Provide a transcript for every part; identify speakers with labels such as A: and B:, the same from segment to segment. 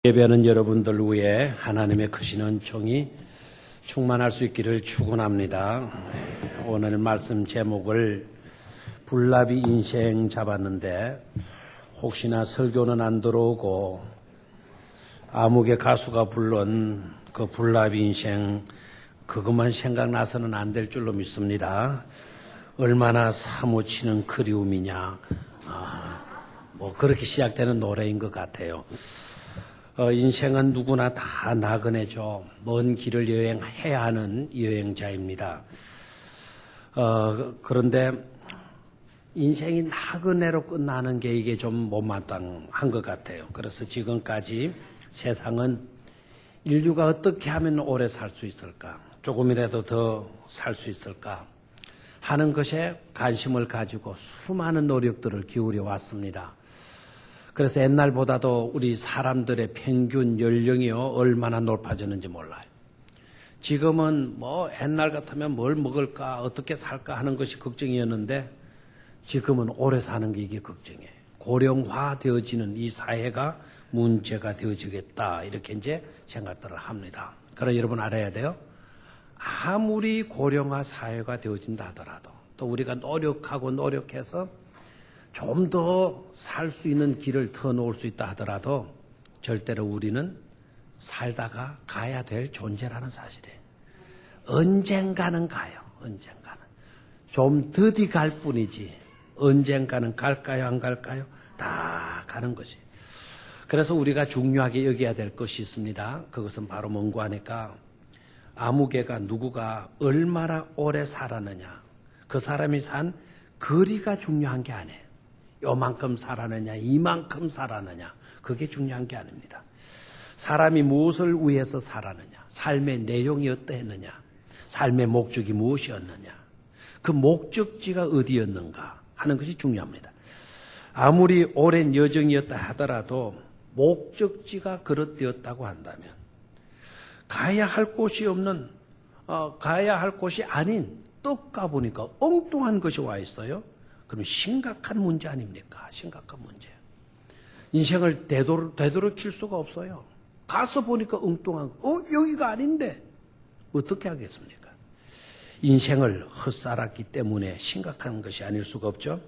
A: 예배하는 여러분들 위해 하나님의 크신 은총이 충만할 수 있기를 축원합니다. 오늘 말씀 제목을 불나비 인생 잡았는데 혹시나 설교는 안 들어오고 아무개 가수가 부른 그 불나비 인생 그것만 생각나서는 안 될 줄로 믿습니다. 얼마나 사무치는 그리움이냐, 그렇게 시작되는 노래인 것 같아요. 인생은 누구나 다 나그네죠. 먼 길을 여행해야 하는 여행자입니다. 그런데 인생이 나그네로 끝나는 게 이게 좀 못마땅한 것 같아요. 그래서 지금까지 세상은 인류가 어떻게 하면 오래 살 수 있을까, 조금이라도 더 살 수 있을까 하는 것에 관심을 가지고 수많은 노력들을 기울여 왔습니다. 그래서 옛날보다도 우리 사람들의 평균 연령이요 얼마나 높아졌는지 몰라요. 지금은 옛날 같으면 뭘 먹을까 어떻게 살까 하는 것이 걱정이었는데 지금은 오래 사는 게 이게 걱정이에요. 고령화 되어지는 이 사회가 문제가 되어지겠다 이렇게 이제 생각들을 합니다. 그러나 여러분 알아야 돼요. 아무리 고령화 사회가 되어진다 하더라도 또 우리가 노력해서 좀 더 살 수 있는 길을 터놓을 수 있다 하더라도 절대로 우리는 살다가 가야 될 존재라는 사실이에요. 언젠가는 가요. 언젠가는. 좀 더디 갈 뿐이지 언젠가는 갈까요 안 갈까요? 다 가는 것이. 그래서 우리가 중요하게 여겨야 될 것이 있습니다. 그것은 바로 뭔가 하니까 아무개가 누구가 얼마나 오래 살았느냐, 그 사람이 산 거리가 중요한 게 아니에요. 요만큼 살았느냐, 이만큼 살았느냐, 그게 중요한 게 아닙니다. 사람이 무엇을 위해서 살았느냐, 삶의 내용이 어떠했느냐, 삶의 목적이 무엇이었느냐, 그 목적지가 어디였는가 하는 것이 중요합니다. 아무리 오랜 여정이었다 하더라도 목적지가 그릇되었다고 한다면 가야 할 곳이 없는, 가야 할 곳이 아닌 떡 가보니까 엉뚱한 것이 와 있어요. 그럼 심각한 문제 아닙니까? 심각한 문제예요. 인생을 되도록일 수가 없어요. 가서 보니까 엉뚱한 여기가 아닌데 어떻게 하겠습니까? 인생을 헛살았기 때문에 심각한 것이 아닐 수가 없죠.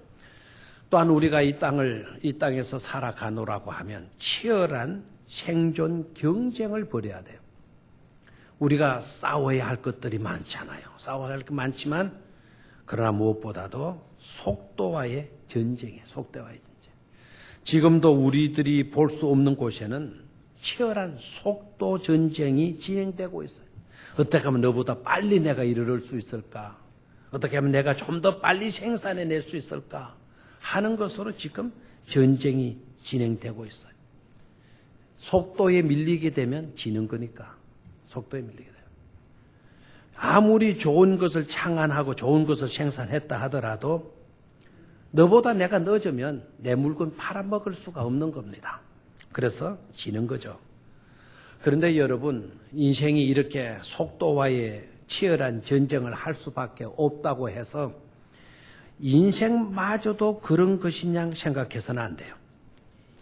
A: 또한 우리가 이 땅에서 살아가노라고 하면 치열한 생존 경쟁을 벌여야 돼요. 우리가 싸워야 할 것들이 많잖아요. 싸워야 할 게 많지만 그러나 무엇보다도 속도와의 전쟁이에요. 속도와의 전쟁. 지금도 우리들이 볼 수 없는 곳에는 치열한 속도 전쟁이 진행되고 있어요. 어떻게 하면 너보다 빨리 내가 이르를 수 있을까? 어떻게 하면 내가 좀 더 빨리 생산해낼 수 있을까? 하는 것으로 지금 전쟁이 진행되고 있어요. 속도에 밀리게 되면 지는 거니까. 속도에 밀리게 돼요. 아무리 좋은 것을 창안하고 좋은 것을 생산했다 하더라도 너보다 내가 늦으면 내 물건 팔아먹을 수가 없는 겁니다. 그래서 지는 거죠. 그런데 여러분, 인생이 이렇게 속도와의 치열한 전쟁을 할 수밖에 없다고 해서 인생마저도 그런 것이냐 생각해서는 안 돼요.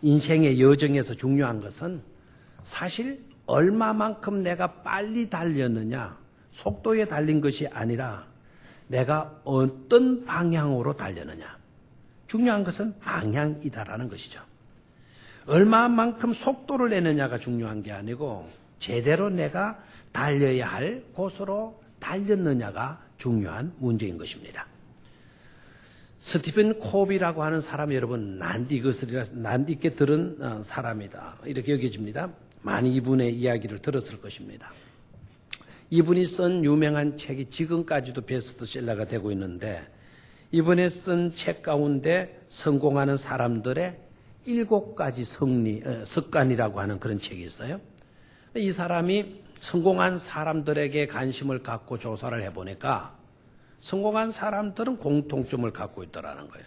A: 인생의 여정에서 중요한 것은 사실 얼마만큼 내가 빨리 달렸느냐, 속도에 달린 것이 아니라 내가 어떤 방향으로 달렸느냐. 중요한 것은 방향이다라는 것이죠. 얼마만큼 속도를 내느냐가 중요한 게 아니고 제대로 내가 달려야 할 곳으로 달렸느냐가 중요한 문제인 것입니다. 스티븐 코비라고 하는 사람 여러분 낯익게 들은 사람이다 이렇게 여겨집니다. 많이 이분의 이야기를 들었을 것입니다. 이분이 쓴 유명한 책이 지금까지도 베스트셀러가 되고 있는데 이번에 쓴 책 가운데 성공하는 사람들의 7가지 습관이라고 하는 그런 책이 있어요. 이 사람이 성공한 사람들에게 관심을 갖고 조사를 해보니까 성공한 사람들은 공통점을 갖고 있더라는 거예요.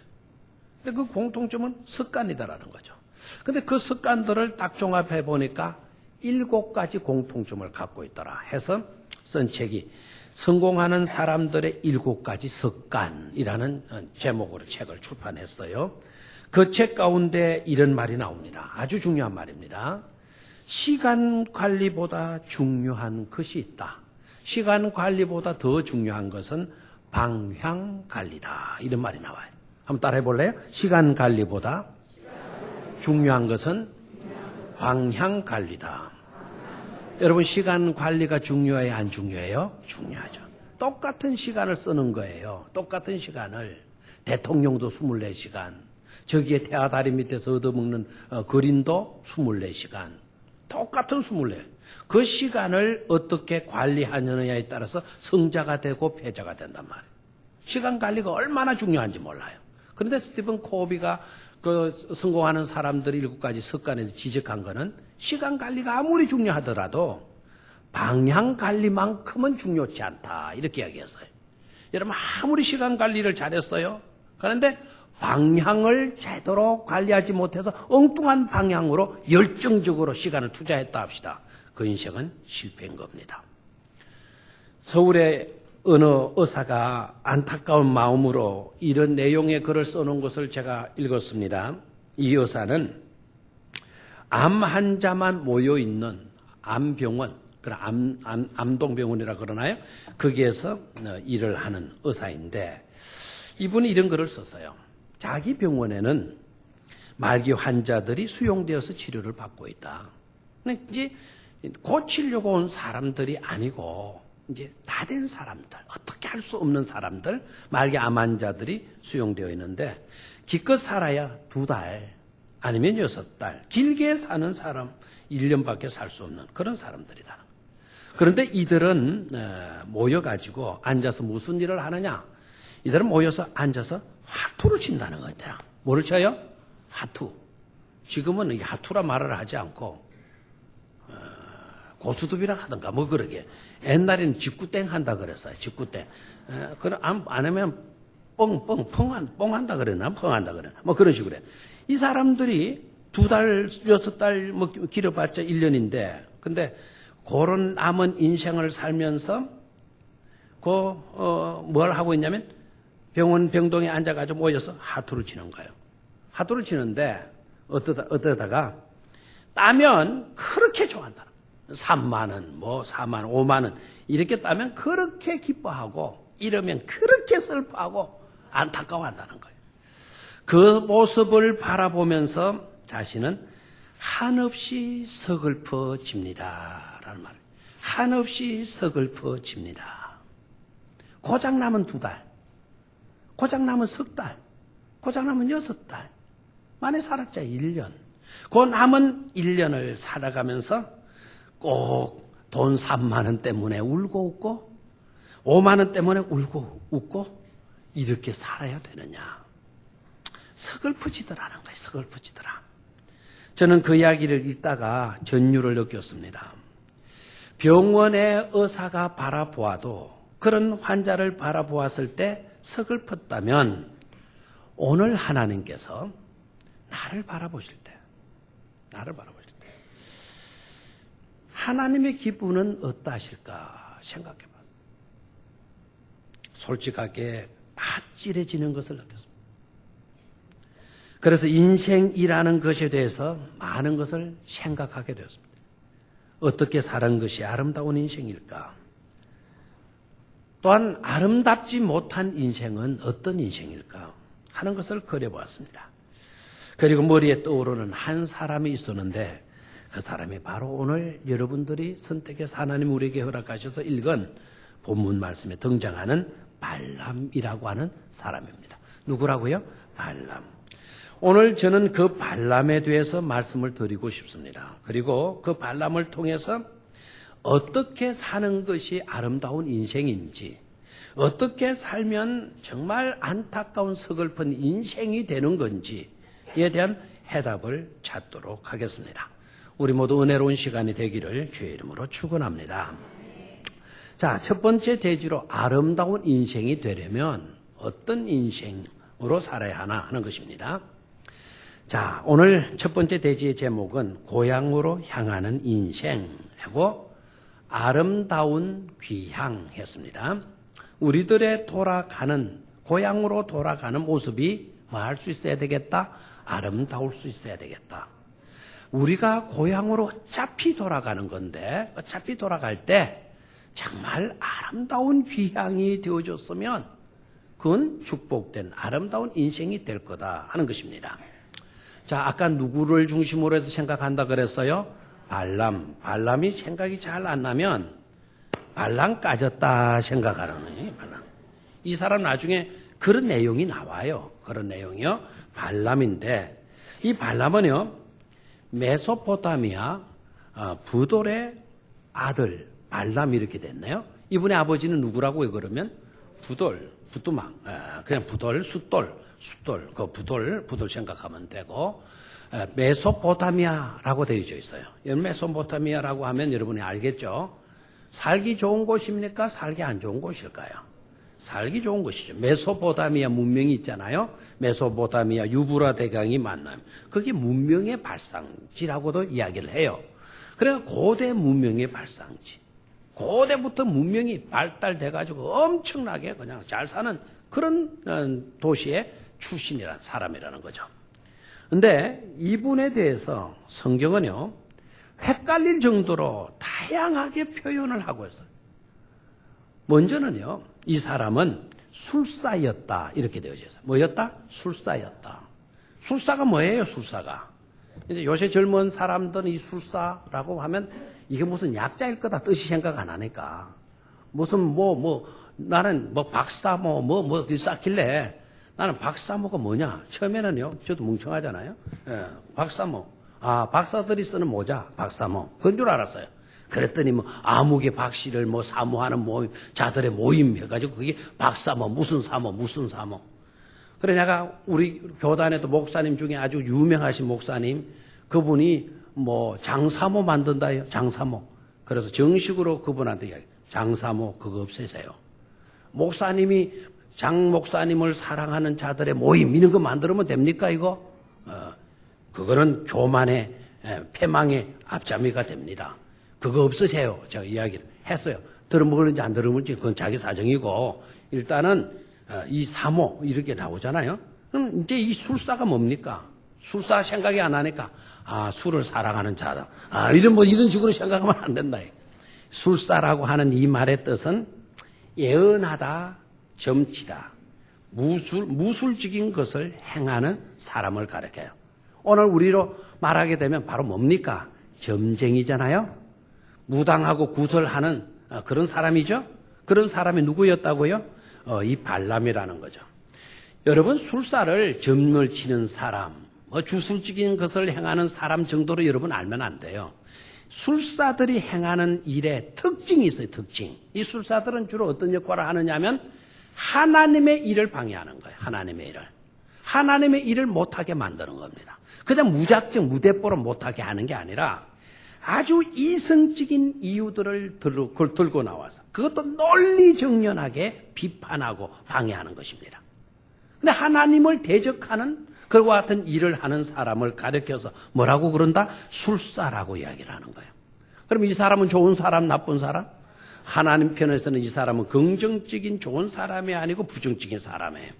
A: 근데 그 공통점은 습관이다라는 거죠. 근데 그 습관들을 딱 종합해 보니까 7가지 공통점을 갖고 있더라 해서 쓴 책이 성공하는 사람들의 7가지 습관이라는 제목으로 책을 출판했어요. 그 책 가운데 이런 말이 나옵니다. 아주 중요한 말입니다. 시간 관리보다 중요한 것이 있다. 시간 관리보다 더 중요한 것은 방향 관리다. 이런 말이 나와요. 한번 따라해 볼래요? 시간 관리보다 중요한 것은 방향 관리다. 여러분, 시간 관리가 중요해요, 안 중요해요? 중요하죠. 똑같은 시간을 쓰는 거예요. 똑같은 시간을. 대통령도 24시간. 저기에 태아다리 밑에서 얻어먹는 거린도 24시간. 똑같은 24. 그 시간을 어떻게 관리하느냐에 따라서 성자가 되고 패자가 된단 말이에요. 시간 관리가 얼마나 중요한지 몰라요. 그런데 스티븐 코비가 그 성공하는 사람들이 7가지 습관에서 지적한 거는 시간 관리가 아무리 중요하더라도 방향 관리만큼은 중요치 않다. 이렇게 이야기했어요. 여러분, 아무리 시간 관리를 잘했어요. 그런데 방향을 제대로 관리하지 못해서 엉뚱한 방향으로 열정적으로 시간을 투자했다 합시다. 그 인생은 실패인 겁니다. 서울의 어느 의사가 안타까운 마음으로 이런 내용의 글을 써놓은 것을 제가 읽었습니다. 이 의사는 암 환자만 모여있는 암병원, 암동병원이라 그러나요? 거기에서 일을 하는 의사인데 이분이 이런 글을 썼어요. 자기 병원에는 말기 환자들이 수용되어서 치료를 받고 있다. 근데 이제 고치려고 온 사람들이 아니고 이제 다 된 사람들, 어떻게 할 수 없는 사람들, 말기 암 환자들이 수용되어 있는데 기껏 살아야 2달 아니면 6달, 길게 사는 사람 1년밖에 살 수 없는 그런 사람들이다. 그런데 이들은 모여가지고 앉아서 무슨 일을 하느냐? 이들은 모여서 앉아서 화투를 친다는 거더라. 뭐를 쳐요? 화투. 지금은 이 화투라 말을 하지 않고 고수톱이라 하던가 뭐 그러게. 옛날에는 직구땡 한다 그랬어요. 직구땡. 그럼 안 하면 뻥한다 그랬나? 펑한다 그랬나? 뭐 그런 식으로 해. 이 사람들이 2달, 6달 뭐 길어봤자 1년인데 근데 그런 남은 인생을 살면서 뭘 하고 있냐면 병동에 앉아가지고 모여서 하투를 치는 거예요. 하투를 치는데 어떠다가 따면 그렇게 좋아한다. 3만 원, 뭐 4만 원, 5만 원 이렇게 따면 그렇게 기뻐하고 이러면 그렇게 슬퍼하고 안타까워한다는 거예요. 그 모습을 바라보면서 자신은 한없이 서글퍼집니다. 라는 말이에요. 한없이 서글퍼집니다. 고장나면 2달, 고장나면 3달, 고장나면 6달, 만에 살았자 1년. 그 남은 1년을 살아가면서 꼭 돈 3만 원 때문에 울고 웃고 5만 원 때문에 울고 웃고 이렇게 살아야 되느냐. 서글퍼지더라는 거예요. 서글퍼지더라. 저는 그 이야기를 읽다가 전율을 느꼈습니다. 병원의 의사가 바라보아도 그런 환자를 바라보았을 때 서글펐다면 오늘 하나님께서 나를 바라보실 때 하나님의 기분은 어떠하실까 생각해 봤어요. 솔직하게 아찔해지는 것을 느꼈습니다. 그래서 인생이라는 것에 대해서 많은 것을 생각하게 되었습니다. 어떻게 사는 것이 아름다운 인생일까? 또한 아름답지 못한 인생은 어떤 인생일까 하는 것을 그려보았습니다. 그리고 머리에 떠오르는 한 사람이 있었는데 그 사람이 바로 오늘 여러분들이 선택해서 하나님 우리에게 허락하셔서 읽은 본문 말씀에 등장하는 발람이라고 하는 사람입니다. 누구라고요? 발람. 오늘 저는 그 발람에 대해서 말씀을 드리고 싶습니다. 그리고 그 발람을 통해서 어떻게 사는 것이 아름다운 인생인지, 어떻게 살면 정말 안타까운 서글픈 인생이 되는 건지에 대한 해답을 찾도록 하겠습니다. 우리 모두 은혜로운 시간이 되기를 주의 이름으로 축원합니다. 자, 첫 번째 대지로 아름다운 인생이 되려면 어떤 인생으로 살아야 하나 하는 것입니다. 자, 오늘 첫 번째 대지의 제목은 고향으로 향하는 인생하고 아름다운 귀향했습니다. 우리들의 고향으로 돌아가는 모습이 뭐 할 수 있어야 되겠다? 아름다울 수 있어야 되겠다. 우리가 고향으로 어차피 돌아가는 건데 어차피 돌아갈 때 정말 아름다운 귀향이 되어줬으면 그건 축복된 아름다운 인생이 될 거다 하는 것입니다. 자, 아까 누구를 중심으로 해서 생각한다 그랬어요? 발람이 생각이 잘 안 나면 발람 까졌다 생각하는 거예요. 발람. 이 사람 나중에 그런 내용이 나와요. 그런 내용이요. 발람인데 이 발람은요. 메소포타미아 부돌의 아들 발람이 이렇게 됐네요. 이분의 아버지는 누구라고요? 그러면 부두막, 그냥 숫돌, 그 부돌 생각하면 되고 메소포타미아라고 되어져 있어요. 메소포타미아라고 하면 여러분이 알겠죠? 살기 좋은 곳입니까? 살기 안 좋은 곳일까요? 살기 좋은 곳이죠. 메소포타미아 문명이 있잖아요. 메소포타미아 유브라 대강이 만나면 그게 문명의 발상지라고도 이야기를 해요. 그래서 고대 문명의 발상지. 고대부터 문명이 발달돼가지고 엄청나게 그냥 잘 사는 그런 도시의 출신이라는 사람이라는 거죠. 근데 이분에 대해서 성경은요, 헷갈릴 정도로 다양하게 표현을 하고 있어요. 먼저는요, 이 사람은 술사였다. 이렇게 되어져 있어요. 뭐였다? 술사였다. 술사가 뭐예요, 술사가? 이제 요새 젊은 사람들은 이 술사라고 하면 이게 무슨 약자일 거다 뜻이 생각 안 하니까. 무슨 나는 박사모 쌓길래 나는 박사모가 뭐냐? 처음에는요, 저도 멍청하잖아요. 예, 박사모. 박사들이 쓰는 모자, 박사모. 그건 줄 알았어요. 그랬더니 아무개 박씨를 사모하는 모임, 자들의 모임 해가지고 그게 박사모, 무슨 사모. 그래 내가 우리 교단에도 목사님 중에 아주 유명하신 목사님, 그분이 장사모 만든다요. 장사모. 그래서 정식으로 그분한테 이야기. 장사모 그거 없애세요. 목사님이 장 목사님을 사랑하는 자들의 모임 이런 거 만들면 됩니까 이거? 그거는 교만의 패망의 앞잡이가 됩니다. 그거 없으세요. 제가 이야기를 했어요. 들어먹을는지 안 들어먹을지 그건 자기 사정이고 일단은 이 사모 이렇게 나오잖아요. 그럼 이제 이 술사가 뭡니까? 술사 생각이 안 나니까 술을 사랑하는 자다. 이런 식으로 생각하면 안 된다. 술사라고 하는 이 말의 뜻은 예언하다, 점치다, 무술적인 것을 행하는 사람을 가리켜요. 오늘 우리로 말하게 되면 바로 뭡니까? 점쟁이잖아요. 무당하고 구설하는 그런 사람이죠. 그런 사람이 누구였다고요? 이 발람이라는 거죠. 여러분 술사를 점을 치는 사람, 주술적인 것을 행하는 사람 정도로 여러분 알면 안 돼요. 술사들이 행하는 일에 특징이 있어요. 특징. 이 술사들은 주로 어떤 역할을 하느냐 하면 하나님의 일을 방해하는 거예요. 하나님의 일을 못하게 만드는 겁니다. 그냥 무작정 무대뽀로 못하게 하는 게 아니라 아주 이성적인 이유들을 들고 나와서 그것도 논리정연하게 비판하고 방해하는 것입니다. 근데 하나님을 대적하는 그와 같은 일을 하는 사람을 가리켜서 뭐라고 그런다? 술사라고 이야기를 하는 거예요. 그럼 이 사람은 좋은 사람, 나쁜 사람? 하나님 편에서는 이 사람은 긍정적인 좋은 사람이 아니고 부정적인 사람이에요.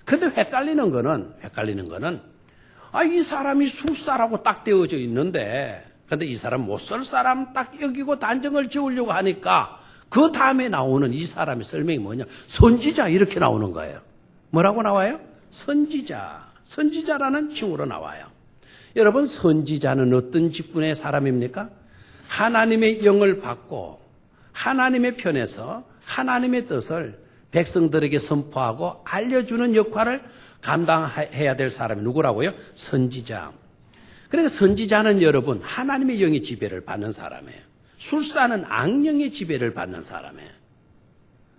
A: 근데 헷갈리는 거는 이 사람이 술사라고 딱 되어져 있는데 근데 이 사람 못 쓸 사람 딱 여기고 단정을 지으려고 하니까 그 다음에 나오는 이 사람의 설명이 뭐냐? 선지자 이렇게 나오는 거예요. 뭐라고 나와요? 선지자라는 칭호로 나와요. 여러분 선지자는 어떤 직분의 사람입니까? 하나님의 영을 받고 하나님의 편에서 하나님의 뜻을 백성들에게 선포하고 알려주는 역할을 감당해야 될 사람이 누구라고요? 선지자. 그러니까 선지자는 여러분 하나님의 영의 지배를 받는 사람이에요. 술사는 악령의 지배를 받는 사람이에요.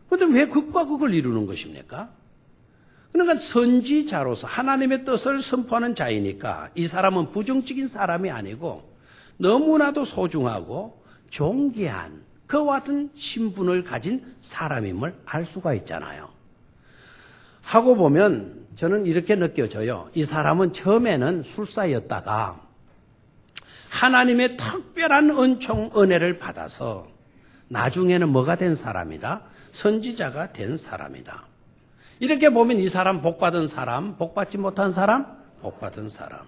A: 그런데 왜 극과 극을 이루는 것입니까? 그러니까 선지자로서 하나님의 뜻을 선포하는 자이니까 이 사람은 부정적인 사람이 아니고 너무나도 소중하고 존귀한 그와 같은 신분을 가진 사람임을 알 수가 있잖아요. 하고 보면 저는 이렇게 느껴져요. 이 사람은 처음에는 술사였다가 하나님의 특별한 은혜를 받아서 나중에는 뭐가 된 사람이다? 선지자가 된 사람이다. 이렇게 보면 이 사람 복받은 사람, 복받지 못한 사람, 복받은 사람.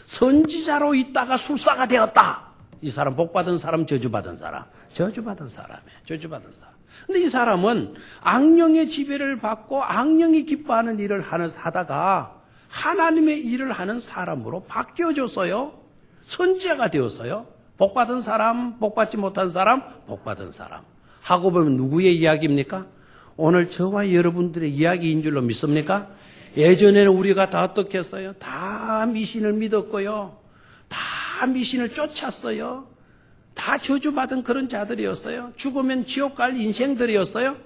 A: 선지자로 있다가 술사가 되었다. 이 사람 복받은 사람, 저주받은 사람. 저주받은 사람이에요. 저주받은 사람. 근데 이 사람은 악령의 지배를 받고 악령이 기뻐하는 일을 하다가 하나님의 일을 하는 사람으로 바뀌어졌어요. 선지자가 되었어요. 복받은 사람, 복받지 못한 사람, 복받은 사람. 하고 보면 누구의 이야기입니까? 오늘 저와 여러분들의 이야기인 줄로 믿습니까? 예전에는 우리가 다 어떻게 했어요? 다 미신을 믿었고요. 다 미신을 쫓았어요. 다 저주받은 그런 자들이었어요. 죽으면 지옥 갈 인생들이었어요.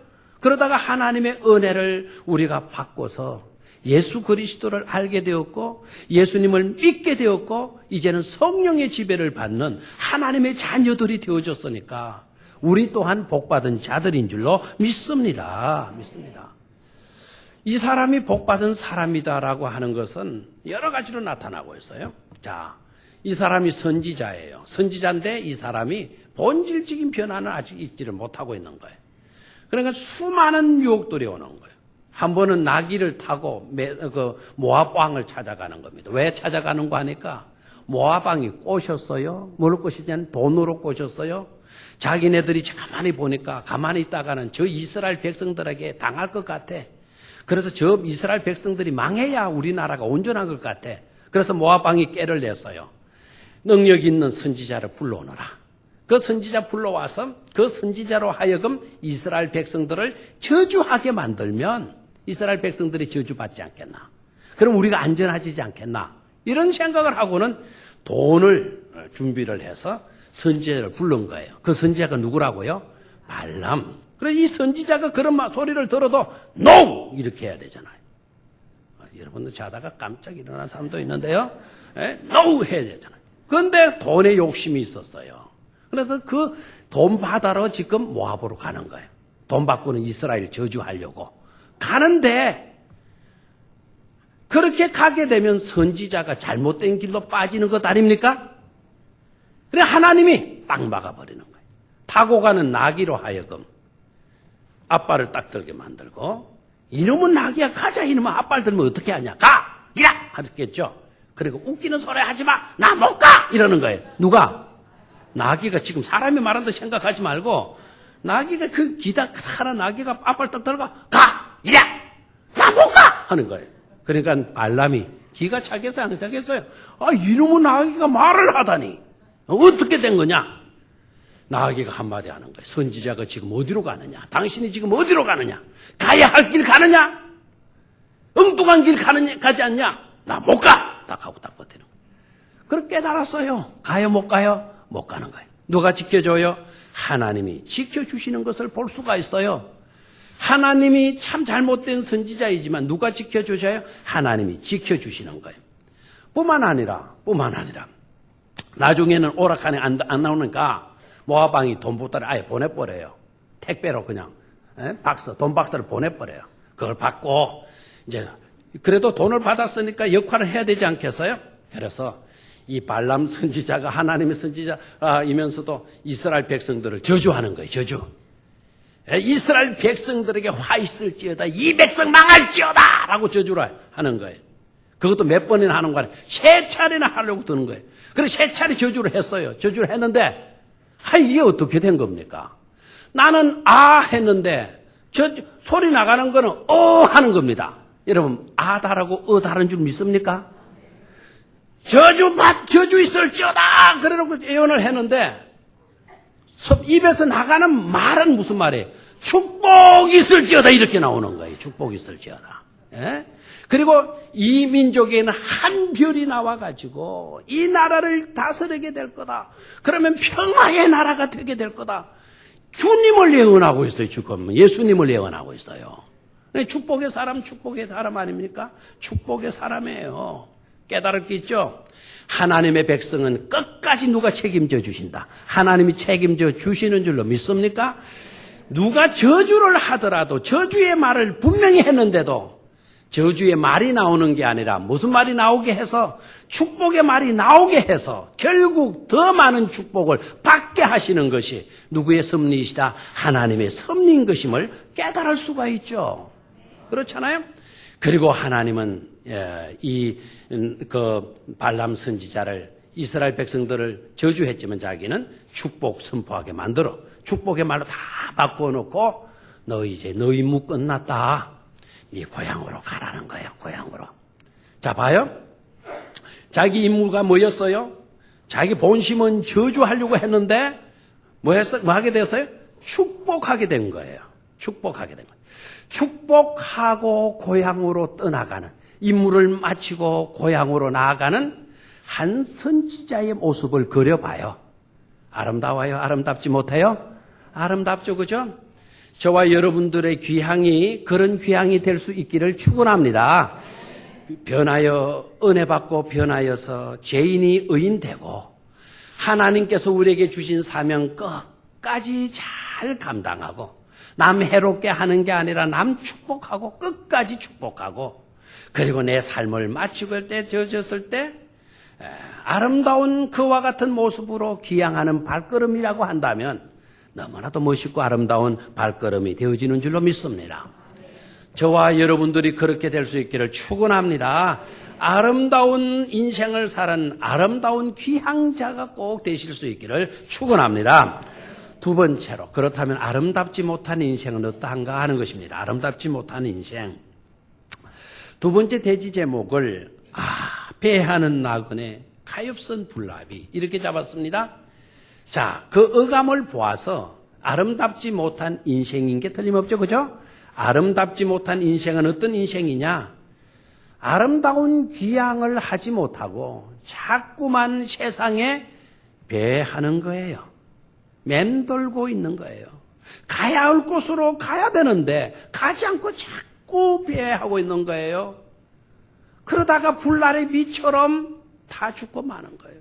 A: 그러다가 하나님의 은혜를 우리가 받고서 예수 그리스도를 알게 되었고 예수님을 믿게 되었고 이제는 성령의 지배를 받는 하나님의 자녀들이 되어졌으니까 우리 또한 복받은 자들인 줄로 믿습니다. 이 사람이 복받은 사람이다라고 하는 것은 여러 가지로 나타나고 있어요. 자, 이 사람이 선지자예요. 선지자인데 이 사람이 본질적인 변화는 아직 있지를 못하고 있는 거예요. 그러니까 수많은 유혹들이 오는 거예요. 한 번은 나귀를 타고 모압 왕을 찾아가는 겁니다. 왜 찾아가는 거 하니까 모압 왕이 꼬셨어요. 뭘 꼬시냐면 돈으로 꼬셨어요. 자기네들이 가만히 보니까 가만히 있다가는 저 이스라엘 백성들에게 당할 것 같아. 그래서 저 이스라엘 백성들이 망해야 우리나라가 온전한 것 같아. 그래서 모압 왕이 꾀를 냈어요. 능력 있는 선지자를 불러오너라. 그 선지자 불러와서 그 선지자로 하여금 이스라엘 백성들을 저주하게 만들면 이스라엘 백성들이 저주받지 않겠나. 그럼 우리가 안전하지 않겠나. 이런 생각을 하고는 돈을 준비를 해서 선지자를 부른 거예요. 그 선지자가 누구라고요? 발람. 그래서 이 선지자가 그런 소리를 들어도 NO! 이렇게 해야 되잖아요. 여러분들 자다가 깜짝 일어난 사람도 있는데요. NO! 해야 되잖아요. 그런데 돈에 욕심이 있었어요. 그래서 그 돈 받아러 지금 모압으로 가는 거예요. 돈 받고는 이스라엘 저주하려고. 가는데 그렇게 가게 되면 선지자가 잘못된 길로 빠지는 것 아닙니까? 그래 하나님이 딱 막아버리는 거예요. 타고 가는 나귀로 하여금 앞발을 딱 들게 만들고 이놈은 나귀야 가자. 이놈은 앞발 들면 어떻게 하냐. 가! 이라! 하겠죠. 그리고 웃기는 소리 하지 마. 나 못 가! 이러는 거예요. 누가? 나귀가 지금 사람이 말한다 생각하지 말고 나귀가 그 기다 타는 나귀가 앞발 딱 들어가 가! 이라! 나 못 가! 하는 거예요. 그러니까 발람이 기가 차겠어요? 안 차겠어요? 이놈은 나귀가 말을 하다니. 어떻게 된 거냐? 나귀가 한마디 하는 거예요. 선지자가 지금 어디로 가느냐? 당신이 지금 어디로 가느냐? 가야 할 길 가느냐? 엉뚱한 길 가지 않냐? 나 못 가! 딱 하고 딱 버티는 거예요. 그렇게 깨달았어요. 가요 못 가요? 못 가는 거예요. 누가 지켜줘요? 하나님이 지켜주시는 것을 볼 수가 있어요. 하나님이 참 잘못된 선지자이지만 누가 지켜주셔요? 하나님이 지켜주시는 거예요. 뿐만 아니라 나중에는 오락관에 안 나오니까 모압 왕이 돈 보따리 아예 보내버려요. 택배로 그냥 돈 박스를 보내버려요. 그걸 받고 이제 그래도 돈을 받았으니까 역할을 해야 되지 않겠어요? 그래서 이 발람 선지자가 하나님의 선지자이면서도 이스라엘 백성들을 저주하는 거예요. 저주. 이스라엘 백성들에게 화 있을지어다. 이 백성 망할지어다 라고 저주를 하는 거예요. 그것도 몇 번이나 하는 거 아니에요. 세 차례나 하려고 드는 거예요. 그래서 세 차례 저주를 했어요. 저주를 했는데 이게 어떻게 된 겁니까? 나는 했는데 저 소리 나가는 거는 하는 겁니다. 여러분 다라고 다른 줄 믿습니까? 저주 있을지어다 그러고 예언을 했는데 입에서 나가는 말은 무슨 말이에요? 축복 있을지어다 이렇게 나오는 거예요. 축복 있을지어다. 그리고 이 민족에는 한 별이 나와가지고 이 나라를 다스리게 될 거다. 그러면 평화의 나라가 되게 될 거다. 주님을 예언하고 있어요. 지금 예수님을 예언하고 있어요. 축복의 사람 아닙니까? 축복의 사람이에요. 깨달을 게 있죠. 하나님의 백성은 끝까지 누가 책임져 주신다. 하나님이 책임져 주시는 줄로 믿습니까? 누가 저주를 하더라도 저주의 말을 분명히 했는데도 저주의 말이 나오는 게 아니라 무슨 말이 나오게 해서 축복의 말이 나오게 해서 결국 더 많은 축복을 받게 하시는 것이 누구의 섭리이시다? 하나님의 섭리인 것임을 깨달을 수가 있죠. 그렇잖아요? 그리고 하나님은 그 발람 선지자를 이스라엘 백성들을 저주했지만 자기는 축복 선포하게 만들어 축복의 말로 다 바꿔놓고 너 이제 너 임무 끝났다. 네 고향으로 가라는 거예요. 고향으로. 자 봐요. 자기 임무가 뭐였어요? 자기 본심은 저주하려고 했는데 뭐 하게 되었어요? 축복하게 된 거예요. 축복하게 된 거예요. 축복하고 고향으로 떠나가는 임무를 마치고 고향으로 나아가는 한 선지자의 모습을 그려봐요. 아름다워요? 아름답지 못해요? 아름답죠, 그죠? 저와 여러분들의 귀향이 그런 귀향이 될 수 있기를 축원합니다. 변하여 은혜 받고 변하여서 죄인이 의인 되고 하나님께서 우리에게 주신 사명 끝까지 잘 감당하고 남 해롭게 하는 게 아니라 남 축복하고 끝까지 축복하고 그리고 내 삶을 마치고 때 저졌을 때 아름다운 그와 같은 모습으로 귀향하는 발걸음이라고 한다면 너무나도 멋있고 아름다운 발걸음이 되어지는 줄로 믿습니다. 저와 여러분들이 그렇게 될 수 있기를 축원합니다. 아름다운 인생을 사는 아름다운 귀향자가 꼭 되실 수 있기를 축원합니다. 두 번째로 그렇다면 아름답지 못한 인생은 어떠한가 하는 것입니다. 아름답지 못한 인생. 두 번째 대지 제목을 배하는 나그네 가엾은 불나비 이렇게 잡았습니다. 자, 그 어감을 보아서 아름답지 못한 인생인 게 틀림없죠. 그죠? 아름답지 못한 인생은 어떤 인생이냐? 아름다운 귀향을 하지 못하고 자꾸만 세상에 배하는 거예요. 맴돌고 있는 거예요. 가야 할 곳으로 가야 되는데 가지 않고 자꾸 배하고 있는 거예요. 그러다가 불나비처럼 다 죽고 마는 거예요.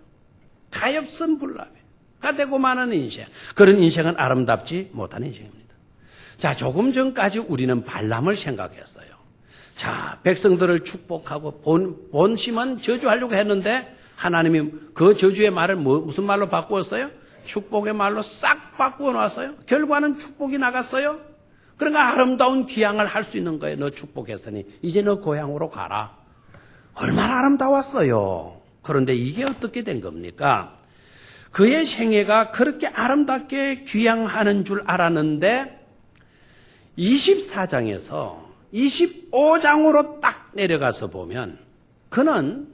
A: 가엾은 불나비가 되고 마는 인생. 그런 인생은 아름답지 못한 인생입니다. 자, 조금 전까지 우리는 발람을 생각했어요. 자, 백성들을 축복하고 본심은 저주하려고 했는데 하나님이 그 저주의 말을 무슨 말로 바꾸었어요? 축복의 말로 싹 바꾸어 놨어요. 결과는 축복이 나갔어요. 그러니까 아름다운 귀향을 할 수 있는 거예요. 너 축복했으니 이제 너 고향으로 가라. 얼마나 아름다웠어요. 그런데 이게 어떻게 된 겁니까? 그의 생애가 그렇게 아름답게 귀향하는 줄 알았는데 24장에서 25장으로 딱 내려가서 보면 그는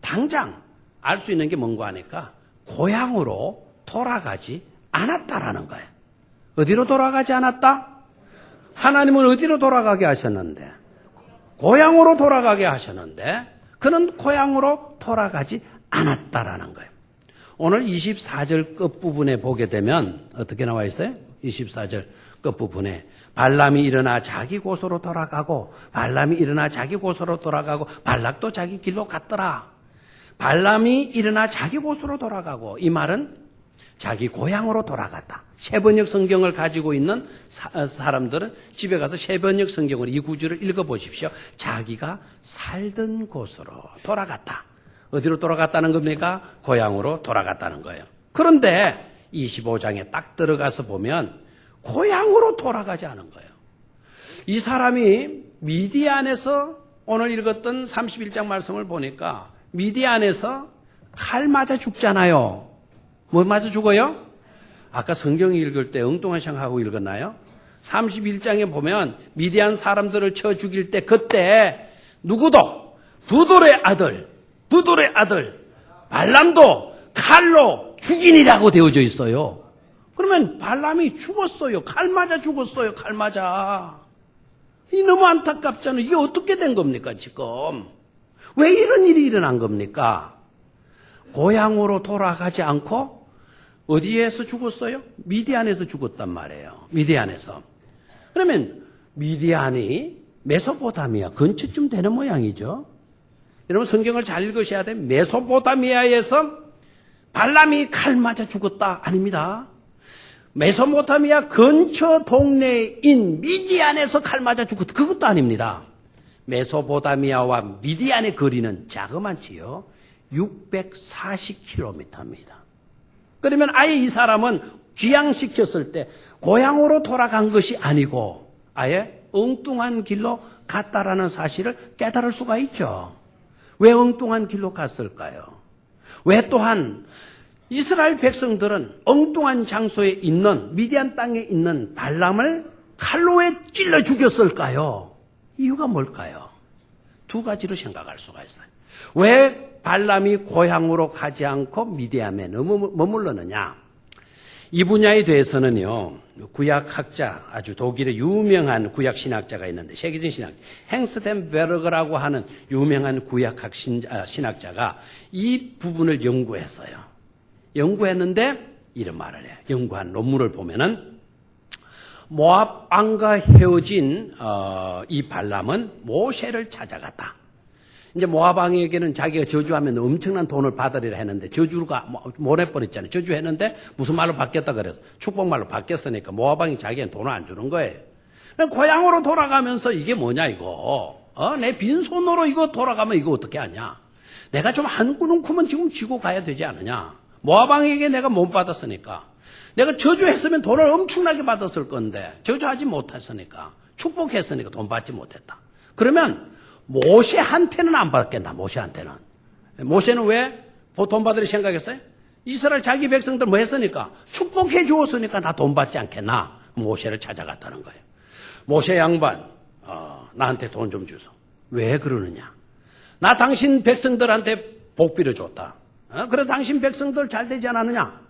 A: 당장 알 수 있는 게 뭔가 하니까 고향으로 돌아가지 않았다라는 거예요. 어디로 돌아가지 않았다? 하나님은 어디로 돌아가게 하셨는데? 고향으로 돌아가게 하셨는데 그는 고향으로 돌아가지 않았다라는 거예요. 오늘 24절 끝부분에 보게 되면 어떻게 나와 있어요? 24절 끝부분에 발람이 일어나 자기 곳으로 돌아가고 발람이 일어나 자기 곳으로 돌아가고 발락도 자기 길로 갔더라. 발람이 일어나 자기 곳으로 돌아가고 이 말은 자기 고향으로 돌아갔다. 세번역 성경을 가지고 있는 사람들은 집에 가서 세번역 성경을 이 구절을 읽어보십시오. 자기가 살던 곳으로 돌아갔다. 어디로 돌아갔다는 겁니까? 고향으로 돌아갔다는 거예요. 그런데 25장에 딱 들어가서 보면 고향으로 돌아가지 않은 거예요. 이 사람이 미디안에서 오늘 읽었던 31장 말씀을 보니까 미디안에서 칼 맞아 죽잖아요. 뭐 맞아 죽어요? 아까 성경 읽을 때 엉뚱한 생각하고 읽었나요? 31장에 보면 미디안 사람들을 쳐 죽일 때 그때 누구도 부돌의 아들 발람도 칼로 죽이니라고 되어져 있어요. 그러면 발람이 죽었어요. 칼 맞아 죽었어요. 칼 맞아. 이 너무 안타깝잖아요. 이게 어떻게 된 겁니까 지금? 왜 이런 일이 일어난 겁니까? 고향으로 돌아가지 않고 어디에서 죽었어요? 미디안에서 죽었단 말이에요. 미디안에서. 그러면 미디안이 메소포타미아 근처쯤 되는 모양이죠. 여러분 성경을 잘 읽으셔야 돼요. 메소포타미아에서 발람이 칼 맞아 죽었다. 아닙니다. 메소포타미아 근처 동네인 미디안에서 칼 맞아 죽었다. 그것도 아닙니다. 메소포타미아와 미디안의 거리는 자그만치요. 640km입니다. 그러면 아예 이 사람은 귀향시켰을 때 고향으로 돌아간 것이 아니고 아예 엉뚱한 길로 갔다라는 사실을 깨달을 수가 있죠. 왜 엉뚱한 길로 갔을까요? 왜 또한 이스라엘 백성들은 엉뚱한 장소에 있는 미디안 땅에 있는 발람을 칼로 왜 찔러 죽였을까요? 이유가 뭘까요? 두 가지로 생각할 수가 있어요. 왜 발람이 고향으로 가지 않고 미디안에 머물렀느냐? 이 분야에 대해서는요, 구약학자, 아주 독일의 유명한 구약신학자가 있는데, 세계적인 신학자, 행스텐베르그라고 하는 유명한 구약학 신학자가 이 부분을 연구했어요. 연구했는데, 이런 말을 해요. 연구한 논문을 보면은, 모압 왕과 헤어진 이 발람은 모세를 찾아갔다. 이제 모압 왕에게는 자기가 저주하면 엄청난 돈을 받으리라 했는데 저주가 못해버렸잖아요. 저주했는데 무슨 말로 바뀌었다 그래서 축복말로 바뀌었으니까 모압 왕이 자기한테 돈을 안 주는 거예요. 고향으로 돌아가면서 이게 뭐냐 이거. 내 빈손으로 이거 돌아가면 이거 어떻게 하냐. 내가 좀 한 구능쿠면 지금 지고 가야 되지 않느냐. 모압 왕에게 내가 못 받았으니까. 내가 저주했으면 돈을 엄청나게 받았을 건데 저주하지 못했으니까 축복했으니까 돈 받지 못했다. 그러면 모세한테는 안 받겠나. 모세한테는. 모세는 왜 돈 받으려 생각했어요? 이스라엘 자기 백성들 뭐 했으니까 축복해 주었으니까 나 돈 받지 않겠나. 모세를 찾아갔다는 거예요. 모세 양반 나한테 돈 좀 주소. 왜 그러느냐. 나 당신 백성들한테 복비를 줬다. 그래 당신 백성들 잘 되지 않았느냐.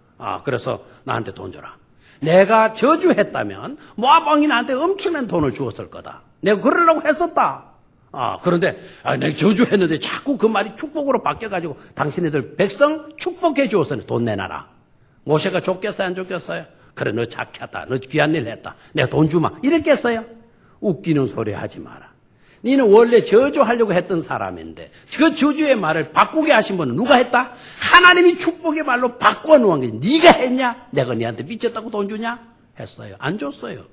A: 그래서 나한테 돈 줘라. 내가 저주했다면 모압 왕이 나한테 엄청난 돈을 주었을 거다. 내가 그러려고 했었다. 그런데 내가 저주했는데 자꾸 그 말이 축복으로 바뀌어가지고 당신네들 백성 축복해 주었으니 돈 내놔라. 모세가 줬겠어요 안 줬겠어요? 그래 너 착했다. 너 귀한 일 했다. 내가 돈 주마. 이랬겠어요? 웃기는 소리 하지 마라. 너는 원래 저주하려고 했던 사람인데 그 저주의 말을 바꾸게 하신 분은 누가 했다? 하나님이 축복의 말로 바꿔 놓은 게 네가 했냐? 내가 네한테 빚졌다고 돈 주냐? 했어요. 안 줬어요.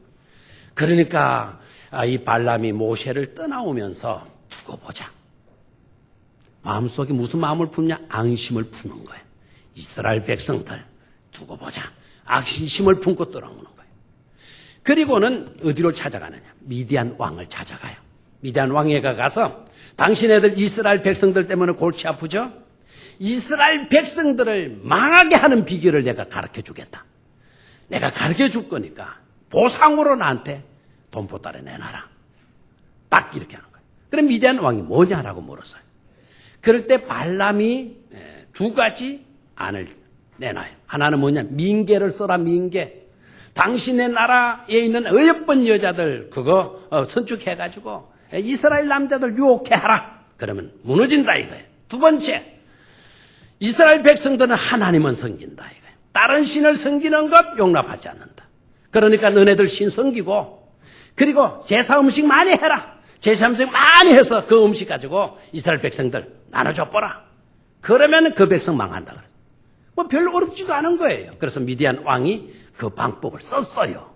A: 그러니까 이 발람이 모세를 떠나오면서 두고 보자. 마음속에 무슨 마음을 품냐? 앙심을 푸는 거예요. 이스라엘 백성들 두고 보자. 악심을 품고 떠나오는 거예요. 그리고는 어디로 찾아가느냐? 미디안 왕을 찾아가요. 미디안 왕에게 가서 당신네들 이스라엘 백성들 때문에 골치 아프죠? 이스라엘 백성들을 망하게 하는 비결을 내가 가르쳐 주겠다. 내가 가르쳐 줄 거니까 보상으로 나한테 돈 보따리 내놔라. 딱 이렇게 하는 거예요. 그럼 미디안 왕이 뭐냐라고 물었어요. 그럴 때 발람이 두 가지 안을 내놔요. 하나는 뭐냐? 민계를 써라. 민계. 당신의 나라에 있는 어여쁜 여자들 그거 선축해가지고 이스라엘 남자들 유혹해 하라. 그러면 무너진다 이거예요. 두 번째, 이스라엘 백성들은 하나님은 섬긴다 이거예요. 다른 신을 섬기는 것 용납하지 않는다. 그러니까 너네들 신 섬기고 그리고 제사 음식 많이 해라. 제사 음식 많이 해서 그 음식 가지고 이스라엘 백성들 나눠줘 보라. 그러면 그 백성 망한다 그래요. 뭐 별로 어렵지도 않은 거예요. 그래서 미디안 왕이 그 방법을 썼어요.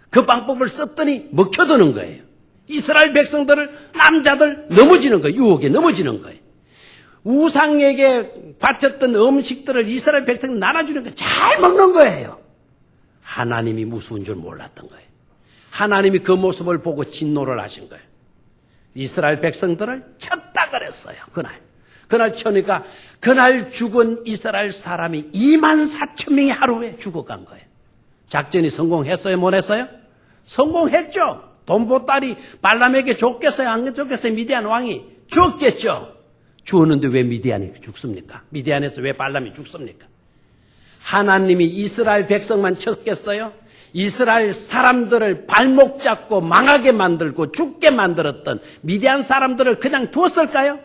A: 그 방법을 썼더니 먹혀드는 거예요. 이스라엘 백성들을 남자들 넘어지는 거예요. 유혹에 넘어지는 거예요. 우상에게 바쳤던 음식들을 이스라엘 백성들 나눠주는 거 잘 먹는 거예요. 하나님이 무서운 줄 몰랐던 거예요. 하나님이 그 모습을 보고 진노를 하신 거예요. 이스라엘 백성들을 쳤다 그랬어요. 그날 쳐니까 그날 죽은 이스라엘 사람이 24,000명이 하루에 죽어간 거예요. 작전이 성공했어요? 못 했어요? 성공했죠. 돈 보따리 발람에게 줬겠어요? 안 줬겠어요? 미디안 왕이 줬겠죠. 주었는데 왜 미디안이 죽습니까? 미디안에서 왜 발람이 죽습니까? 하나님이 이스라엘 백성만 쳤겠어요? 이스라엘 사람들을 발목 잡고 망하게 만들고 죽게 만들었던 미디안 사람들을 그냥 두었을까요?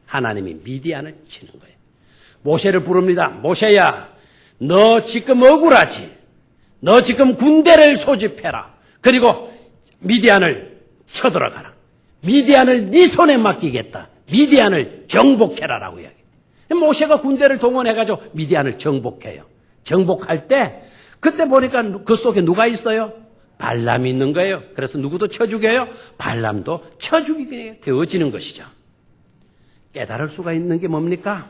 A: 하나님이 미디안을 치는 거예요. 모세를 부릅니다. 모세야, 너 지금 억울하지? 너 지금 군대를 소집해라. 그리고 미디안을 쳐들어가라. 미디안을 네 손에 맡기겠다. 미디안을 정복해라라고 이야기해요. 모세가 군대를 동원해가지고 미디안을 정복해요. 정복할 때 그때 보니까 그 속에 누가 있어요? 발람이 있는 거예요. 그래서 누구도 쳐 죽여요? 발람도 쳐 죽이게 되어지는 것이죠. 깨달을 수가 있는 게 뭡니까?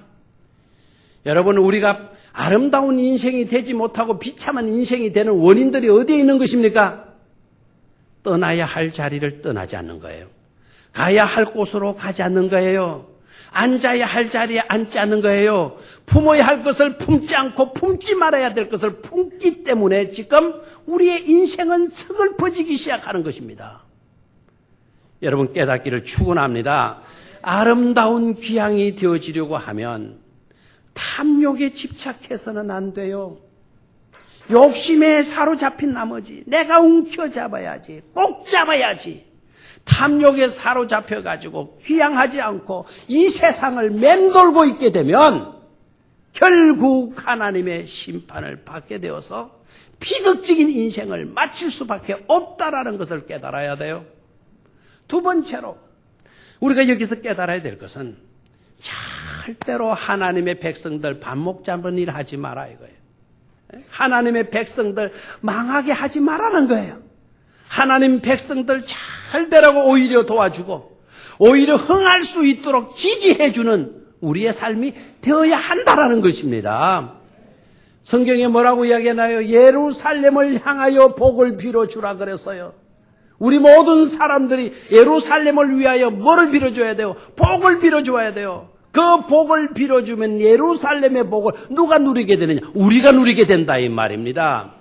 A: 여러분, 우리가 아름다운 인생이 되지 못하고 비참한 인생이 되는 원인들이 어디에 있는 것입니까? 떠나야 할 자리를 떠나지 않는 거예요. 가야 할 곳으로 가지 않는 거예요. 앉아야 할 자리에 앉지 않는 거예요. 품어야 할 것을 품지 않고 품지 말아야 될 것을 품기 때문에 지금 우리의 인생은 서글퍼지기 시작하는 것입니다. 여러분 깨닫기를 축원합니다. 아름다운 귀향이 되어지려고 하면 탐욕에 집착해서는 안 돼요. 욕심에 사로잡힌 나머지 내가 움켜잡아야지, 꼭 잡아야지. 탐욕에 사로잡혀가지고 귀향하지 않고 이 세상을 맴돌고 있게 되면 결국 하나님의 심판을 받게 되어서 비극적인 인생을 마칠 수밖에 없다라는 것을 깨달아야 돼요. 두 번째로 우리가 여기서 깨달아야 될 것은 절대로 하나님의 백성들 밥 먹자는 일 하지 마라 이거예요. 하나님의 백성들 망하게 하지 말라는 거예요. 하나님 백성들 잘 되라고 오히려 도와주고 오히려 흥할 수 있도록 지지해주는 우리의 삶이 되어야 한다라는 것입니다. 성경에 뭐라고 이야기하나요? 예루살렘을 향하여 복을 빌어주라 그랬어요. 우리 모든 사람들이 예루살렘을 위하여 뭐를 빌어줘야 돼요? 복을 빌어줘야 돼요. 그 복을 빌어주면 예루살렘의 복을 누가 누리게 되느냐? 우리가 누리게 된다 이 말입니다.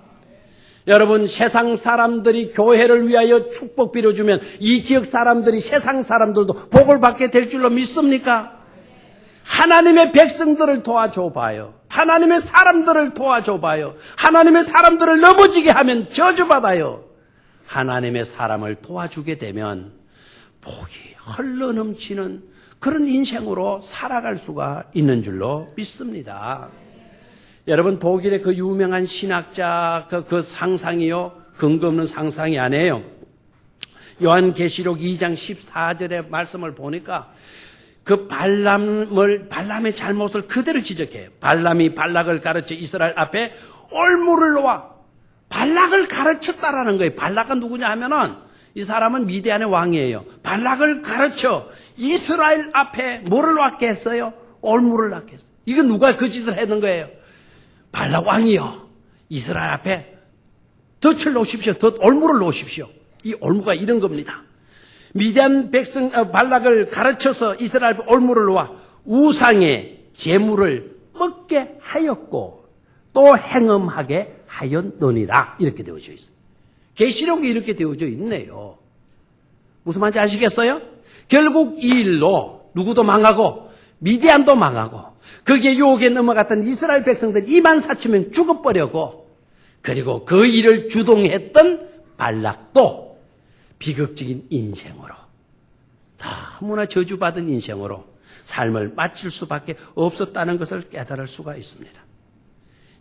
A: 여러분 세상 사람들이 교회를 위하여 축복 빌어주면 이 지역 사람들이 세상 사람들도 복을 받게 될 줄로 믿습니까? 하나님의 백성들을 도와줘 봐요. 하나님의 사람들을 도와줘 봐요. 하나님의 사람들을 넘어지게 하면 저주받아요. 하나님의 사람을 도와주게 되면 복이 흘러넘치는 그런 인생으로 살아갈 수가 있는 줄로 믿습니다. 여러분 독일의 그 유명한 신학자 그 상상이요 근거 없는 상상이 아니에요. 요한계시록 2장 14절의 말씀을 보니까 그 발람의 잘못을 그대로 지적해요. 발람이 발락을 가르쳐 이스라엘 앞에 올무를 놓아 발락을 가르쳤다라는 거예요. 발락은 누구냐 하면은 이 사람은 미디안의 왕이에요. 발락을 가르쳐 이스라엘 앞에 뭐를 놓게 했어요? 올무를 놓게 했어요. 이건 누가 그 짓을 했는 거예요? 발락 왕이요. 이스라엘 앞에 덫을 놓으십시오. 올무를 놓으십시오. 이 올무가 이런 겁니다. 미디안 백성 발락을 가르쳐서 이스라엘 앞에 올무를 놓아 우상의 제물을 먹게 하였고 또 행음하게 하였느니라. 이렇게 되어져 있어요. 계시록이 이렇게 되어져 있네요. 무슨 말인지 아시겠어요? 결국 이 일로 누구도 망하고 미디안도 망하고 거기에 유혹에 넘어갔던 이스라엘 백성들 24,000명 죽어버려고 그리고 그 일을 주동했던 발락도 비극적인 인생으로 너무나 저주받은 인생으로 삶을 마칠 수밖에 없었다는 것을 깨달을 수가 있습니다.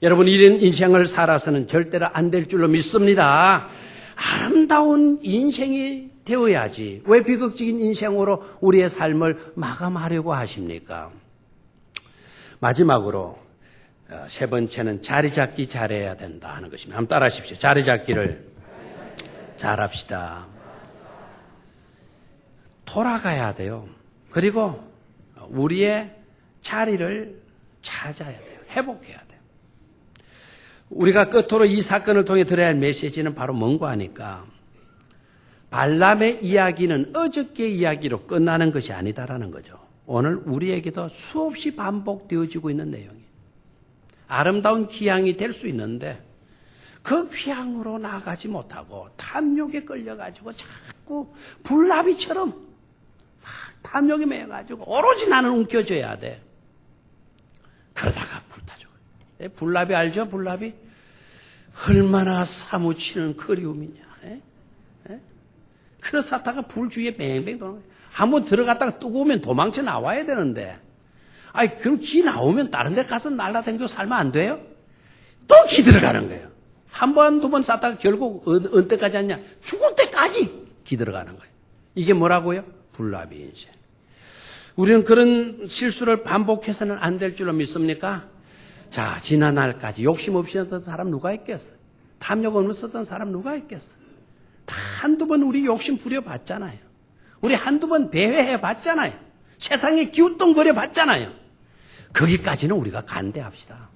A: 여러분 이런 인생을 살아서는 절대로 안 될 줄로 믿습니다. 아름다운 인생이 되어야지 왜 비극적인 인생으로 우리의 삶을 마감하려고 하십니까? 마지막으로 세 번째는 자리 잡기 잘해야 된다 하는 것입니다. 한번 따라 하십시오. 자리 잡기를 잘합시다. 돌아가야 돼요. 그리고 우리의 자리를 찾아야 돼요. 회복해야 돼요. 우리가 끝으로 이 사건을 통해 들어야 할 메시지는 바로 뭔가 하니까 발람의 이야기는 어저께 이야기로 끝나는 것이 아니다라는 거죠. 오늘 우리에게도 수없이 반복되어지고 있는 내용이에요. 아름다운 귀향이 될 수 있는데 그 귀향으로 나아가지 못하고 탐욕에 끌려가지고 자꾸 불나비처럼 막 탐욕에 매여가지고 오로지 나는 움켜져야 돼. 그러다가 불타 죽어요. 불나비 알죠? 불나비? 얼마나 사무치는 그리움이냐. 그래서 하다가 불 주위에 뱅뱅 도는 거예요. 한번 들어갔다가 뜨거우면 도망쳐 나와야 되는데 아니 그럼 기 나오면 다른 데 가서 날라다니고 살면 안 돼요? 또 기 들어가는 거예요. 한 번, 두 번 쌌다가 결국 언제까지 하냐? 죽을 때까지 기 들어가는 거예요. 이게 뭐라고요? 불나비 인생. 우리는 그런 실수를 반복해서는 안 될 줄로 믿습니까? 자, 지난 날까지 욕심 없이 했던 사람 누가 있겠어요? 탐욕 없었던 사람 누가 있겠어요? 다 한두 번 우리 욕심 부려봤잖아요. 우리 한두 번 배회해 봤잖아요. 세상에 기웃동거려 봤잖아요. 거기까지는 우리가 간대합시다.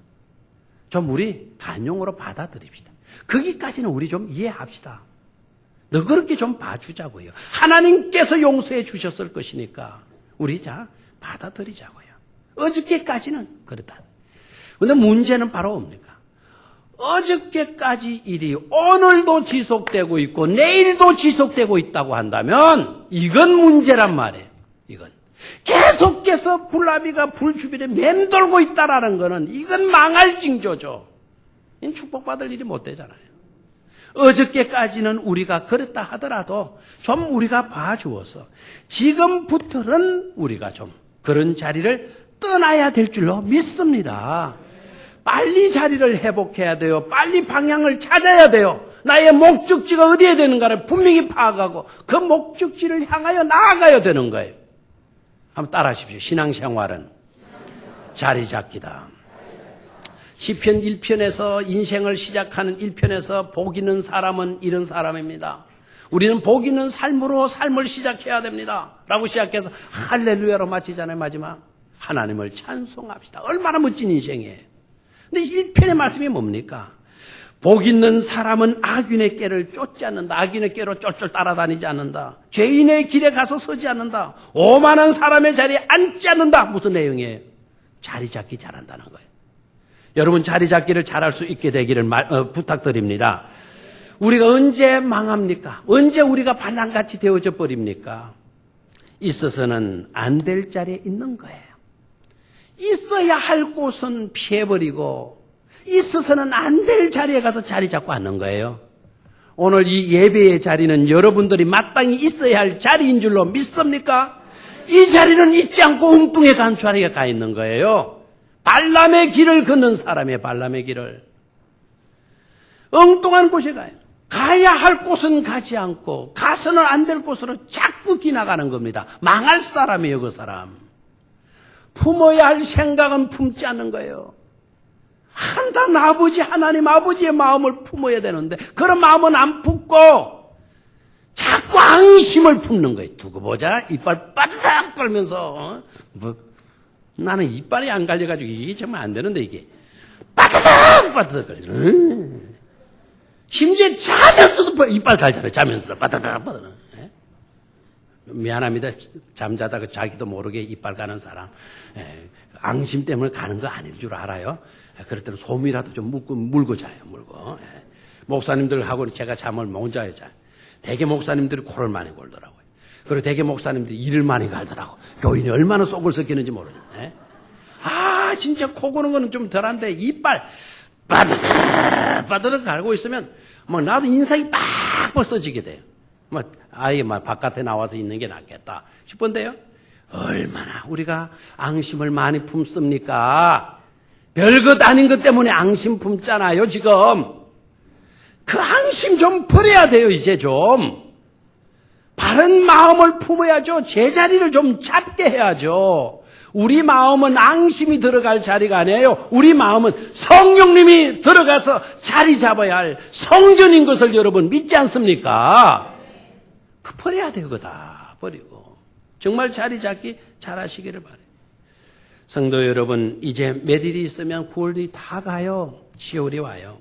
A: 좀 우리 간용으로 받아들입시다. 거기까지는 우리 좀 이해합시다. 너그럽게 좀 봐주자고요. 하나님께서 용서해 주셨을 것이니까 우리 받아들이자고요. 어저께까지는 그렇다. 근데 문제는 바로 뭡니까? 어저께까지 일이 오늘도 지속되고 있고 내일도 지속되고 있다고 한다면 이건 문제란 말이에요. 이건 계속해서 불나비가 불 주변에 맴돌고 있다라는 거는 이건 망할 징조죠. 이건 축복받을 일이 못 되잖아요. 어저께까지는 우리가 그랬다 하더라도 좀 우리가 봐주어서 지금부터는 우리가 좀 그런 자리를 떠나야 될 줄로 믿습니다. 빨리 자리를 회복해야 돼요. 빨리 방향을 찾아야 돼요. 나의 목적지가 어디에 되는가를 분명히 파악하고 그 목적지를 향하여 나아가야 되는 거예요. 한번 따라 하십시오. 신앙생활은 자리 잡기다. 시편 1편에서 인생을 시작하는 1편에서 복 있는 사람은 이런 사람입니다. 우리는 복 있는 삶으로 삶을 시작해야 됩니다. 라고 시작해서 할렐루야로 마치잖아요. 마지막 하나님을 찬송합시다. 얼마나 멋진 인생이에요. 근데 1편의 말씀이 뭡니까? 복 있는 사람은 악인의 꾀를 쫓지 않는다. 악인의 꾀로 쫄쫄 따라다니지 않는다. 죄인의 길에 가서 서지 않는다. 오만한 사람의 자리에 앉지 않는다. 무슨 내용이에요? 자리 잡기 잘한다는 거예요. 여러분 자리 잡기를 잘할 수 있게 되기를 부탁드립니다. 우리가 언제 망합니까? 언제 우리가 발랑같이 되어져 버립니까? 있어서는 안 될 자리에 있는 거예요. 있어야 할 곳은 피해버리고 있어서는 안 될 자리에 가서 자리 잡고 앉는 거예요. 오늘 이 예배의 자리는 여러분들이 마땅히 있어야 할 자리인 줄로 믿습니까? 이 자리는 잊지 않고 엉뚱해 간 자리에 가 있는 거예요. 발람의 길을 걷는 사람의 발람의 길을. 엉뚱한 곳에 가요. 가야 할 곳은 가지 않고 가서는 안 될 곳으로 자꾸 기나가는 겁니다. 망할 사람이에요, 그 사람. 품어야 할 생각은 품지 않는 거예요. 한단 아버지 하나님 아버지의 마음을 품어야 되는데 그런 마음은 안 품고 자꾸 앙심을 품는 거예요. 두고 보자 이빨 빠르락 떨면서 나는 이빨이 안 갈려가지고 이게 정말 안 되는데 이게 빠르락 빠르락 걸려. 심지어 자면서도 이빨 갈잖아요. 자면서도 빠르락 빠르락. 미안합니다. 잠자다가 자기도 모르게 이빨 가는 사람. 앙심 때문에 가는 거 아닐 줄 알아요. 그럴 때는 솜이라도 좀 물고 자요. 물고. 목사님들하고는 제가 잠을 못 자요. 대개 목사님들이 코를 많이 골더라고요. 그리고 대개 목사님들이 이를 많이 갈더라고. 교인이 얼마나 속을 썩히는지 모르죠. 진짜 코 고는 거는 좀 덜한데 이빨 빠드르 갈고 있으면 나도 인상이 빡 벌써지게 돼요. 아예 바깥에 나와서 있는 게 낫겠다 싶은데요. 얼마나 우리가 앙심을 많이 품습니까? 별것 아닌 것 때문에 앙심 품잖아요, 지금. 그 앙심 좀 버려야 돼요, 이제 좀. 바른 마음을 품어야죠. 제자리를 좀 잡게 해야죠. 우리 마음은 앙심이 들어갈 자리가 아니에요. 우리 마음은 성령님이 들어가서 자리 잡아야 할 성전인 것을 여러분 믿지 않습니까? 그 버려야 돼요, 그거 다 버리고. 정말 자리 잡기 잘하시기를 바라요. 성도 여러분, 이제 몇 일이 있으면 9월이 다 가요. 10월이 와요.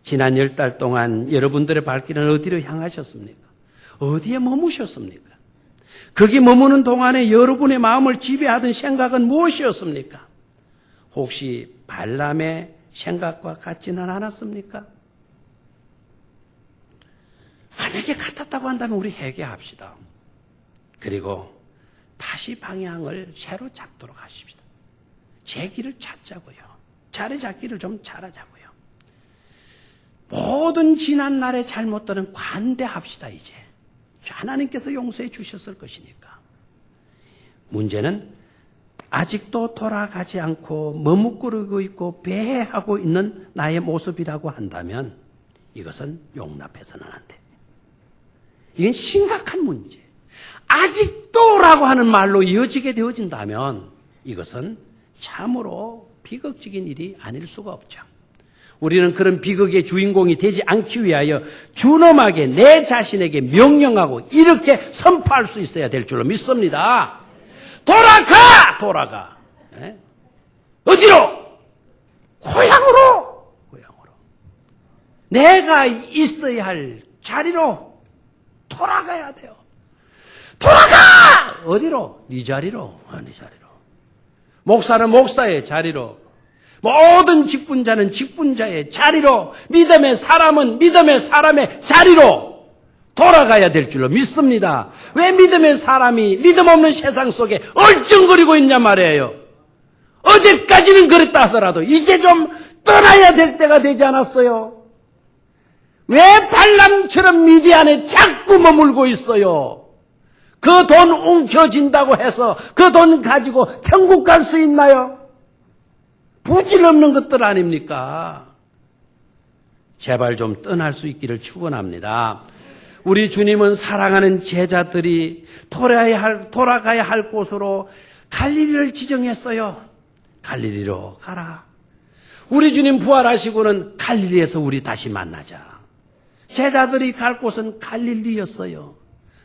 A: 지난 10달 동안 여러분들의 발길은 어디로 향하셨습니까? 어디에 머무셨습니까? 거기 머무는 동안에 여러분의 마음을 지배하던 생각은 무엇이었습니까? 혹시 발람의 생각과 같지는 않았습니까? 만약에 같았다고 한다면 우리 회개합시다. 그리고 다시 방향을 새로 잡도록 하십시다. 제 길을 찾자고요. 자리 잡기를 좀 잘하자고요. 모든 지난 날의 잘못들은 관대합시다. 이제 하나님께서 용서해 주셨을 것이니까. 문제는 아직도 돌아가지 않고 머뭇거리고 있고 배회하고 있는 나의 모습이라고 한다면 이것은 용납해서는 안 돼. 이건 심각한 문제. 아직도라고 하는 말로 이어지게 되어진다면 이것은 참으로 비극적인 일이 아닐 수가 없죠. 우리는 그런 비극의 주인공이 되지 않기 위하여 준엄하게 내 자신에게 명령하고 이렇게 선포할 수 있어야 될 줄로 믿습니다. 돌아가! 어디로? 고향으로! 내가 있어야 할 자리로 돌아가야 돼요. 돌아가! 어디로? 네 자리로. 네 자리로. 목사는 목사의 자리로. 모든 직분자는 직분자의 자리로. 믿음의 사람은 믿음의 사람의 자리로 돌아가야 될 줄로 믿습니다. 왜 믿음의 사람이 믿음 없는 세상 속에 얼쩡거리고 있냐 말이에요. 어제까지는 그랬다 하더라도 이제 좀 떠나야 될 때가 되지 않았어요? 왜 발람처럼 미디안에 자꾸 머물고 있어요? 그 돈 움켜진다고 해서 그 돈 가지고 천국 갈 수 있나요? 부질없는 것들 아닙니까? 제발 좀 떠날 수 있기를 축원합니다. 우리 주님은 사랑하는 제자들이 돌아가야 할 곳으로 갈릴리를 지정했어요. 갈릴리로 가라. 우리 주님 부활하시고는 갈릴리에서 우리 다시 만나자. 제자들이 갈 곳은 갈릴리였어요.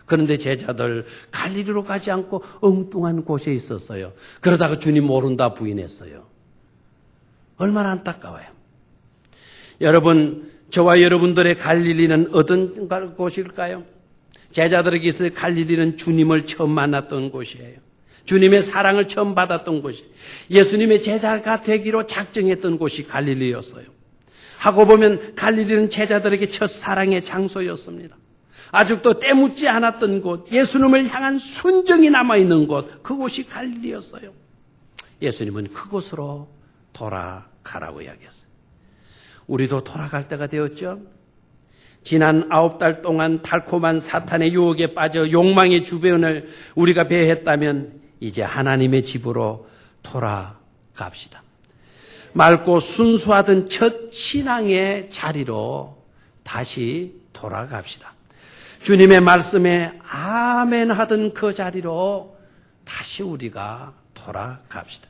A: 그런데 제자들 갈릴리로 가지 않고 엉뚱한 곳에 있었어요. 그러다가 주님 모른다 부인했어요. 얼마나 안타까워요. 여러분, 저와 여러분들의 갈릴리는 어떤 곳일까요? 제자들에게서 갈릴리는 주님을 처음 만났던 곳이에요. 주님의 사랑을 처음 받았던 곳이, 예수님의 제자가 되기로 작정했던 곳이 갈릴리였어요. 하고 보면 갈릴리는 제자들에게 첫 사랑의 장소였습니다. 아직도 때묻지 않았던 곳, 예수님을 향한 순정이 남아있는 곳, 그곳이 갈릴리였어요. 예수님은 그곳으로 돌아가라고 이야기했어요. 우리도 돌아갈 때가 되었죠. 지난 9달 동안 달콤한 사탄의 유혹에 빠져 욕망의 주변을 우리가 배회했다면 이제 하나님의 집으로 돌아갑시다. 맑고 순수하던 첫 신앙의 자리로 다시 돌아갑시다. 주님의 말씀에 아멘 하던 그 자리로 다시 우리가 돌아갑시다.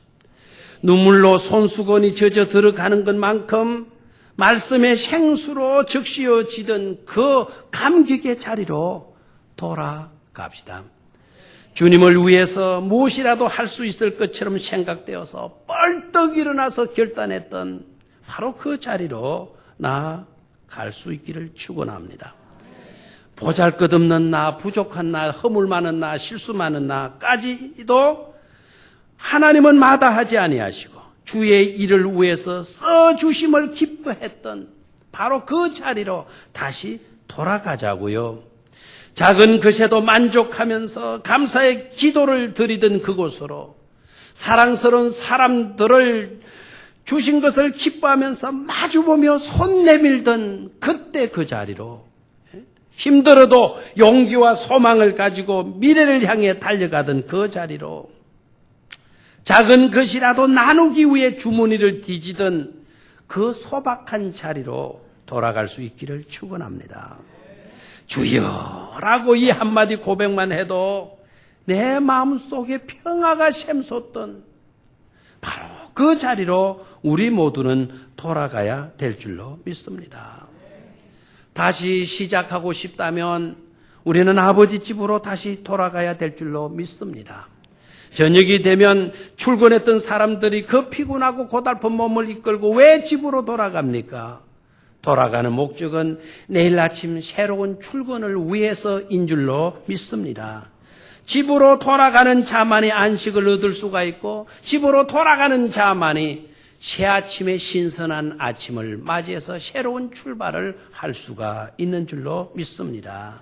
A: 눈물로 손수건이 젖어 들어가는 것만큼 말씀의 생수로 적시어지던 그 감격의 자리로 돌아갑시다. 주님을 위해서 무엇이라도 할 수 있을 것처럼 생각되어서 뻘떡 일어나서 결단했던 바로 그 자리로 나아갈 수 있기를 축원합니다. 보잘것없는 나, 부족한 나, 허물 많은 나, 실수 많은 나까지도 하나님은 마다하지 아니하시고 주의 일을 위해서 써주심을 기뻐했던 바로 그 자리로 다시 돌아가자고요. 작은 것에도 만족하면서 감사의 기도를 드리던 그곳으로, 사랑스러운 사람들을 주신 것을 기뻐하면서 마주보며 손 내밀던 그때 그 자리로, 힘들어도 용기와 소망을 가지고 미래를 향해 달려가던 그 자리로, 작은 것이라도 나누기 위해 주머니를 뒤지던 그 소박한 자리로 돌아갈 수 있기를 축원합니다. 주여라고 이 한마디 고백만 해도 내 마음속에 평화가 샘솟던 바로 그 자리로 우리 모두는 돌아가야 될 줄로 믿습니다. 다시 시작하고 싶다면 우리는 아버지 집으로 다시 돌아가야 될 줄로 믿습니다. 저녁이 되면 출근했던 사람들이 그 피곤하고 고달픈 몸을 이끌고 왜 집으로 돌아갑니까? 돌아가는 목적은 내일 아침 새로운 출근을 위해서인 줄로 믿습니다. 집으로 돌아가는 자만이 안식을 얻을 수가 있고, 집으로 돌아가는 자만이 새 아침의 신선한 아침을 맞이해서 새로운 출발을 할 수가 있는 줄로 믿습니다.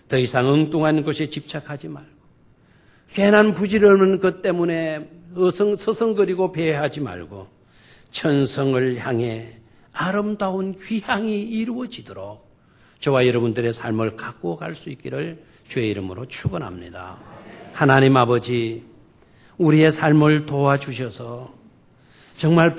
A: 더 이상 엉뚱한 것에 집착하지 말고, 괜한 부질없는 것 때문에 서성거리고 배회하지 말고, 천성을 향해 아름다운 귀향이 이루어지도록 저와 여러분들의 삶을 갖고 갈 수 있기를 주의 이름으로 축원합니다. 하나님 아버지, 우리의 삶을 도와주셔서 정말